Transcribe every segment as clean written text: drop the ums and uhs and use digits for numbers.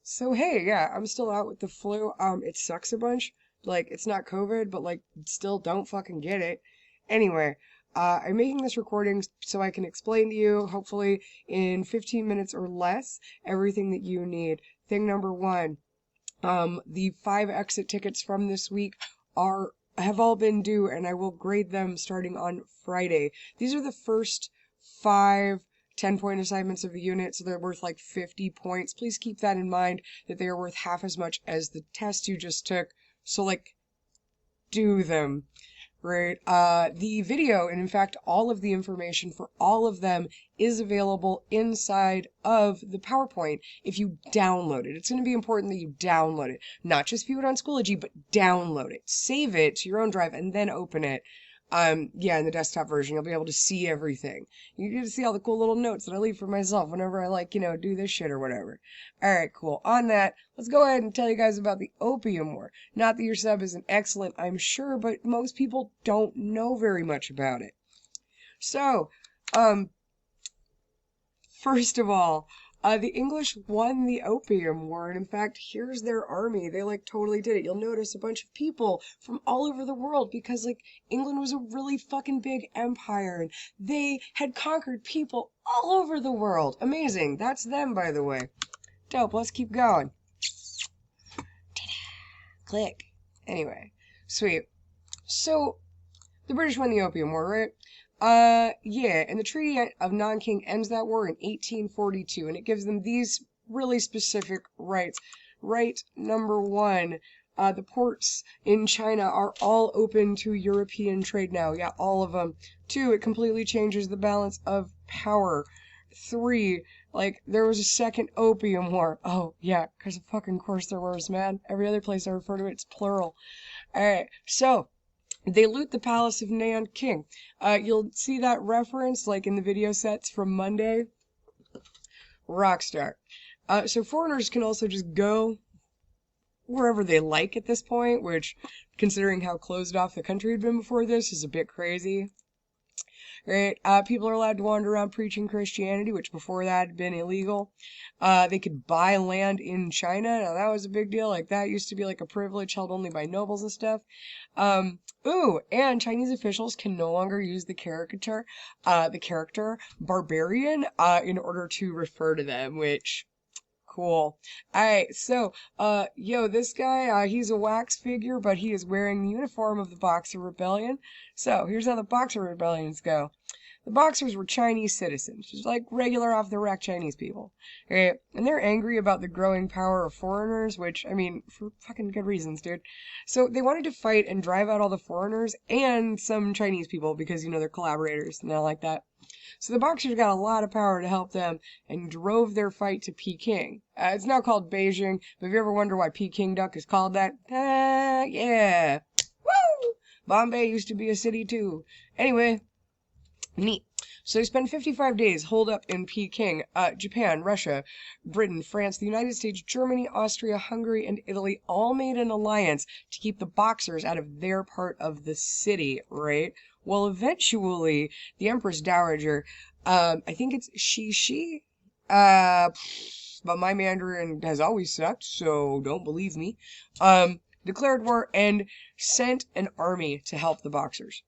So hey, yeah, I'm still out with the flu. It sucks a bunch. Like it's not COVID, but like still don't fucking get it. Anyway, I'm making this recording so I can explain to you, hopefully in 15 minutes or less, everything that you need. Thing number one, the 5 exit tickets from this week are have all been due, and I will grade them starting on Friday. These are the first 5 10-point assignments of the unit, so they're worth like 50 points. Please keep that in mind, that they are worth half as much as the test you just took. So like, do them. Right. The video, and in fact, all of the information for all of them is available inside of the PowerPoint if you download it. It's going to be important that you download it, not just view it on Schoology, but download it. Save it to your own drive and then open it. Yeah, in the desktop version, you'll be able to see everything. You get to see all the cool little notes that I leave for myself whenever I like, do this shit or whatever. Alright, cool. On that, let's go ahead and tell you guys about the Opium War. Not that your sub isn't excellent, I'm sure, but most people don't know very much about it. So, first of all, the English won the Opium War, and in fact, here's their army. They like totally did it. You'll notice a bunch of people from all over the world because like England was a really fucking big empire, and they had conquered people all over the world. Amazing. That's them, by the way. Dope. Let's keep going. Click. Anyway, sweet. So, the British won the Opium War, right? Yeah, and the Treaty of Nanking ends that war in 1842, and it gives them these really specific rights. Right number one, the ports in China are all open to European trade now. Yeah, all of them. 2, it completely changes the balance of power. 3, like, there was a second Opium War. Oh, yeah, because of fucking course there was, man. Every other place I refer to it, it's plural. Alright, so they loot the palace of Nanking. You'll see that reference like in the video sets from Monday. Rockstar. So foreigners can also just go wherever they like at this point, which, considering how closed off the country had been before this, is a bit crazy. Right? People are allowed to wander around preaching Christianity, which before that had been illegal. They could buy land in China. Now that was a big deal. Like that used to be like a privilege held only by nobles and stuff. Ooh, and Chinese officials can no longer use the character barbarian, in order to refer to them, which cool. Alright, so, this guy, he's a wax figure, but he is wearing the uniform of the Boxer Rebellion. So, here's how the Boxer Rebellions go. The Boxers were Chinese citizens, just like regular off-the-rack Chinese people. Right? And they're angry about the growing power of foreigners, which, I mean, for fucking good reasons, dude. So, they wanted to fight and drive out all the foreigners and some Chinese people because, they're collaborators and all like that. So the Boxers got a lot of power to help them and drove their fight to Peking. It's now called Beijing, but if you ever wonder why Peking duck is called that, yeah. Woo! Bombay used to be a city too. Anyway, neat. So they spend 55 days holed up in Peking. Japan, Russia, Britain, France, the United States, Germany, Austria, Hungary, and Italy all made an alliance to keep the Boxers out of their part of the city, right? Well, eventually, the Empress Dowager, I think it's she, but my Mandarin has always sucked, so don't believe me, declared war and sent an army to help the Boxers.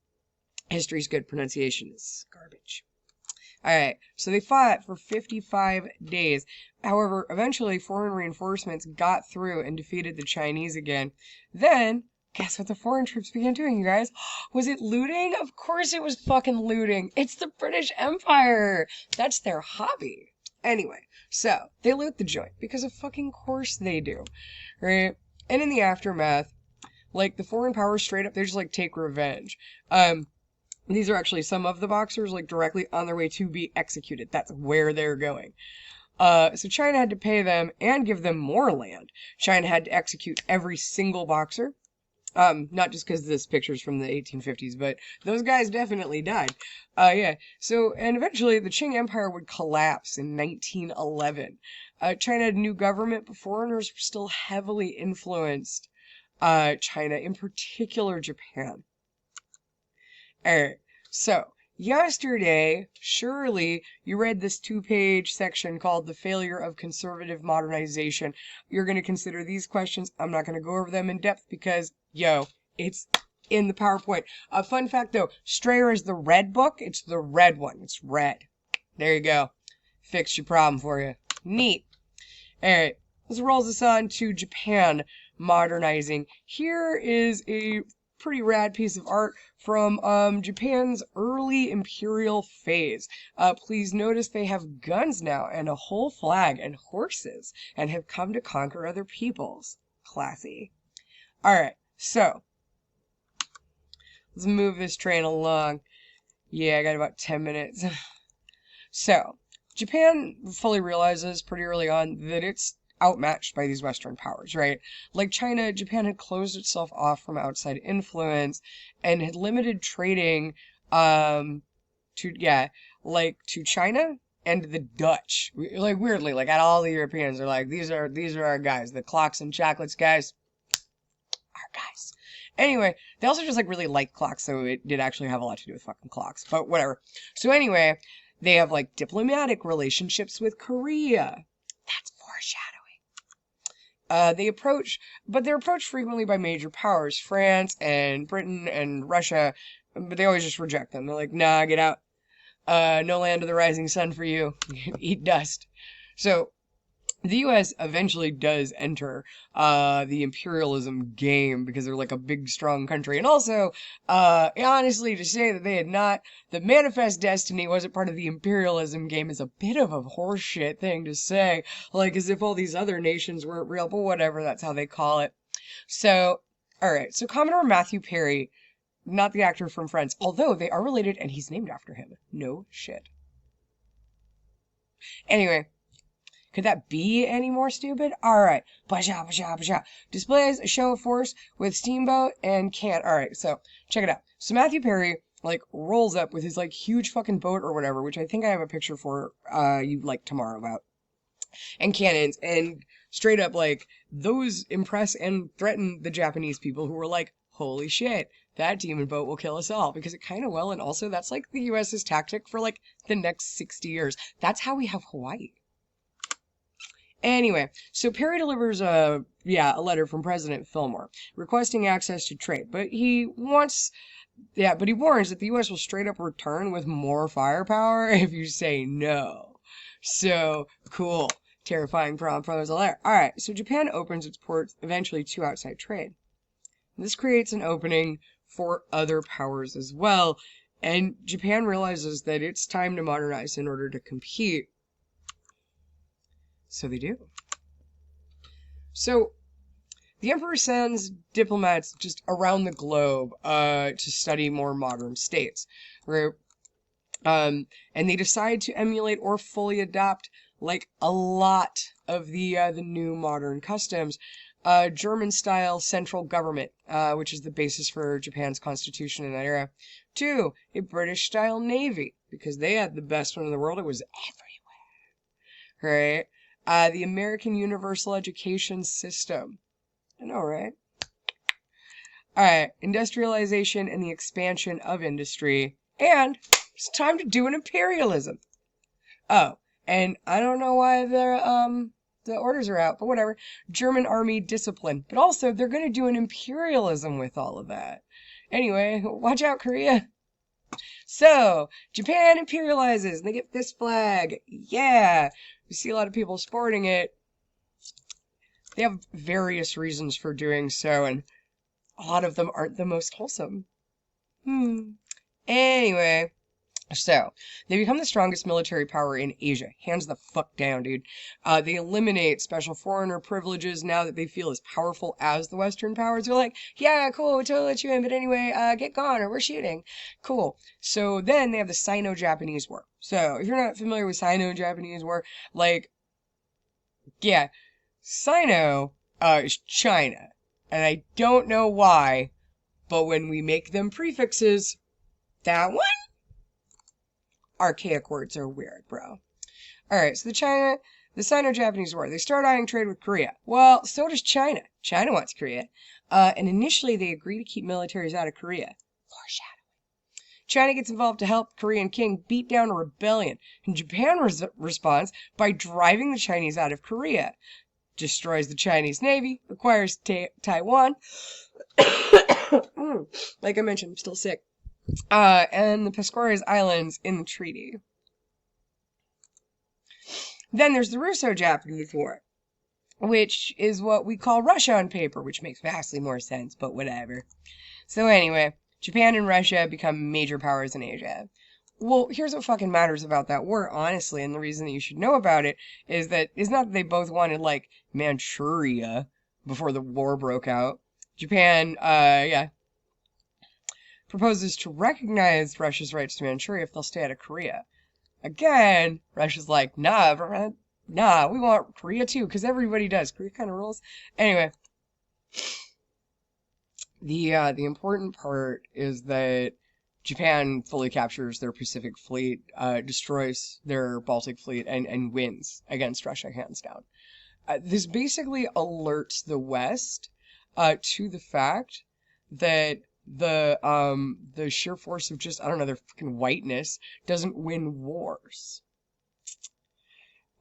History's good, pronunciation is garbage. Alright, so they fought for 55 days. However, eventually foreign reinforcements got through and defeated the Chinese again. Then, guess what the foreign troops began doing, you guys? Was it looting? Of course it was fucking looting. It's the British Empire. That's their hobby. Anyway, so they loot the joint because of fucking course they do. Right? And in the aftermath, like the foreign powers straight up, they just like take revenge. These are actually some of the Boxers, like, directly on their way to be executed. That's where they're going. So China had to pay them and give them more land. China had to execute every single Boxer. Not just because this picture's from the 1850s, but those guys definitely died. Yeah. So, and eventually the Qing Empire would collapse in 1911. China had a new government, but foreigners were still heavily influenced, China, in particular Japan. Alright, so, yesterday, surely you read this 2-page section called The Failure of Conservative Modernization. You're going to consider these questions. I'm not going to go over them in depth because, yo, it's in the PowerPoint. A fun fact though, Strayer is the red book. It's the red one. It's red. There you go. Fixed your problem for you. Neat. Alright, this rolls us on to Japan modernizing. Here is a pretty rad piece of art from Japan's early imperial phase. Please notice they have guns now and a whole flag and horses and have come to conquer other peoples. Classy. Alright, so let's move this train along. Yeah, I got about 10 minutes. So, Japan fully realizes pretty early on that it's outmatched by these Western powers, right? Like China, Japan had closed itself off from outside influence and had limited trading to China and the Dutch. Like weirdly, like at all the Europeans are like, these are our guys, the clocks and chocolates guys, our guys. Anyway, they also just like really like clocks, so it did actually have a lot to do with fucking clocks, but whatever. So anyway, they have like diplomatic relationships with Korea. That's foreshadowing. They're approached frequently by major powers, France and Britain and Russia, but they always just reject them. They're like, nah, get out. No land of the rising sun for you. Eat dust. So, the US eventually does enter the imperialism game because they're like a big, strong country. And also, honestly, to say that they had not, the Manifest Destiny wasn't part of the imperialism game is a bit of a horseshit thing to say. Like, as if all these other nations weren't real, but whatever, that's how they call it. So, alright, so Commodore Matthew Perry, not the actor from Friends, although they are related and he's named after him. No shit. Anyway. Could that be any more stupid? Alright. Basha, basha, basha. Displays a show of force with steamboat and can't. Alright, so check it out. So Matthew Perry, like, rolls up with his, like, huge fucking boat or whatever, which I think I have a picture for you, like, tomorrow about. And cannons. And straight up, like, those impress and threaten the Japanese people who were like, holy shit, that demon boat will kill us all. Because it kind of will, and also that's, like, the US's tactic for, like, the next 60 years. That's how we have Hawaii. Anyway, so Perry delivers a letter from President Fillmore requesting access to trade, but he warns that the US will straight up return with more firepower if you say no. So, cool. Terrifying proposal there. Alright, so Japan opens its ports eventually to outside trade. This creates an opening for other powers as well, and Japan realizes that it's time to modernize in order to compete. So they do. So, the Emperor sends diplomats just around the globe to study more modern states. Right? And they decide to emulate or fully adopt like a lot of the new modern customs. German-style central government, which is the basis for Japan's constitution in that era. 2, a British-style navy, because they had the best one in the world. It was everywhere. Right? The American Universal Education System. I know, right? Alright, industrialization and the expansion of industry. And it's time to do an imperialism. Oh, and I don't know why the orders are out, but whatever. German army discipline. But also, they're going to do an imperialism with all of that. Anyway, watch out, Korea. So, Japan imperializes, and they get this flag. Yeah! You see a lot of people sporting it. They have various reasons for doing so, and a lot of them aren't the most wholesome. Anyway, so, they become the strongest military power in Asia. Hands the fuck down, dude. They eliminate special foreigner privileges now that they feel as powerful as the Western powers. They're like, yeah, cool, we'll totally let you in, but anyway, get gone or we're shooting. Cool. So then they have the Sino-Japanese War. So, if you're not familiar with Sino-Japanese War, like, yeah, Sino is China. And I don't know why, but when we make them prefixes, that one? Archaic words are weird, bro. Alright, so the Sino-Japanese War. They start eyeing trade with Korea. Well, so does China. China wants Korea. And initially they agree to keep militaries out of Korea. Foreshadowing. China gets involved to help the Korean king beat down a rebellion, and Japan responds by driving the Chinese out of Korea, destroys the Chinese navy, acquires Taiwan. Like I mentioned, I'm still sick. And the Pesqueras Islands in the treaty. Then there's the Russo-Japanese War, which is what we call Russia on paper, which makes vastly more sense, but whatever. So anyway, Japan and Russia become major powers in Asia. Well, here's what fucking matters about that war, honestly, and the reason that you should know about it is not that they both wanted, like, Manchuria before the war broke out. Japan, proposes to recognize Russia's rights to Manchuria if they'll stay out of Korea. Again, Russia's like, nah, we want Korea too, because everybody does. Korea kind of rules. Anyway, the important part is that Japan fully captures their Pacific fleet, destroys their Baltic fleet, and wins against Russia hands down. This basically alerts the West to the fact that the sheer force of just, I don't know, their fucking whiteness doesn't win wars.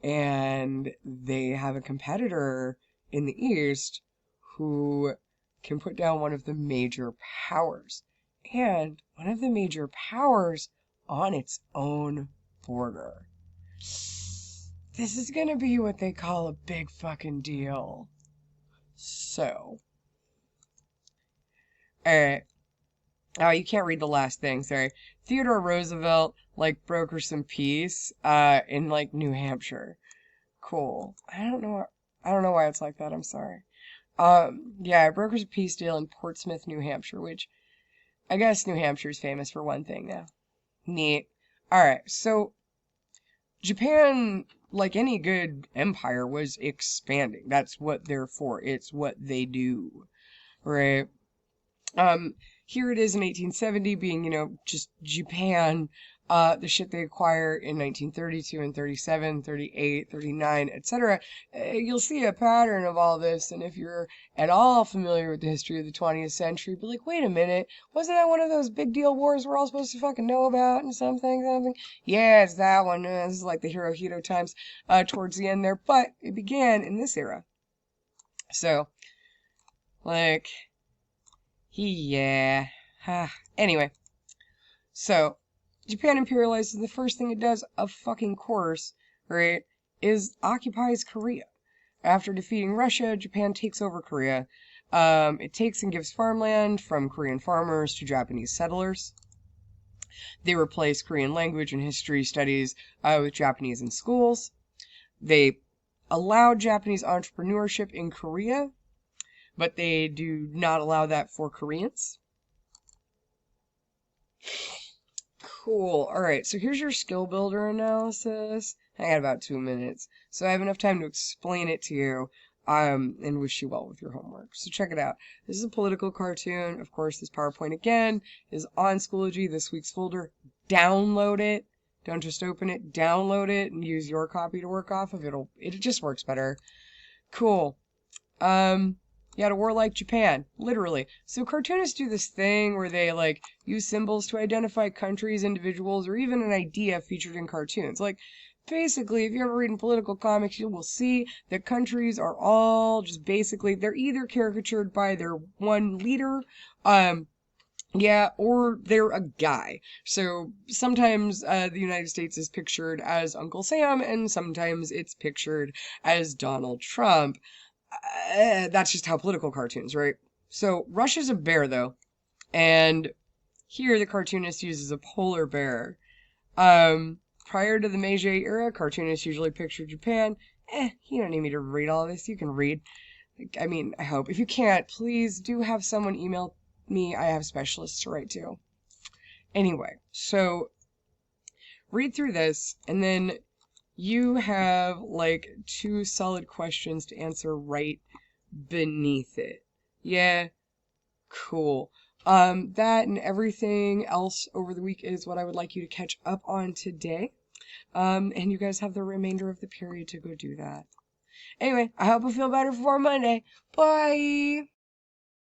And they have a competitor in the East who can put down one of the major powers. And one of the major powers on its own border. This is gonna be what they call a big fucking deal. So. Alright. Oh, you can't read the last thing, sorry. Theodore Roosevelt, like, brokers some peace, in, like, New Hampshire. Cool. I don't know why it's like that, I'm sorry. Yeah, brokers a peace deal in Portsmouth, New Hampshire, which, I guess New Hampshire's famous for one thing now. Neat. Alright, so, Japan, like any good empire, was expanding. That's what they're for. It's what they do. Right? Here it is in 1870 being, just Japan, the shit they acquire in 1932 and 37, 38, 39, etc. You'll see a pattern of all this, and if you're at all familiar with the history of the 20th century, be like, wait a minute, wasn't that one of those big deal wars we're all supposed to fucking know about and something? Yeah, it's that one. This is like the Hirohito times towards the end there, but it began in this era. So, like... yeah. Anyway. So, Japan imperializes, the first thing it does, of fucking course, right, is occupies Korea. After defeating Russia, Japan takes over Korea. It takes and gives farmland from Korean farmers to Japanese settlers. They replace Korean language and history studies with Japanese in schools. They allow Japanese entrepreneurship in Korea, but they do not allow that for Koreans. Cool. Alright, so here's your skill builder analysis. I got about 2 minutes, so I have enough time to explain it to you, and wish you well with your homework. So check it out. This is a political cartoon. Of course, this PowerPoint, again, is on Schoology, this week's folder. Download it. Don't just open it. Download it and use your copy to work off of. It just works better. Cool. You had a war like Japan, literally. So cartoonists do this thing where they, like, use symbols to identify countries, individuals, or even an idea featured in cartoons. Like, basically, if you ever read in political comics, you will see that countries are all just basically, they're either caricatured by their one leader, or they're a guy. So sometimes the United States is pictured as Uncle Sam, and sometimes it's pictured as Donald Trump. That's just how political cartoons, right? So Russia's a bear, though, and here the cartoonist uses a polar bear. Prior to the Meiji era, cartoonists usually pictured Japan. You don't need me to read all this. You can read. I mean, I hope. If you can't, please do have someone email me. I have specialists to write to. Anyway, so read through this, and then you have, like, 2 solid questions to answer right beneath it. Yeah? Cool. That and everything else over the week is what I would like you to catch up on today. And you guys have the remainder of the period to go do that. Anyway, I hope you feel better for Monday. Bye!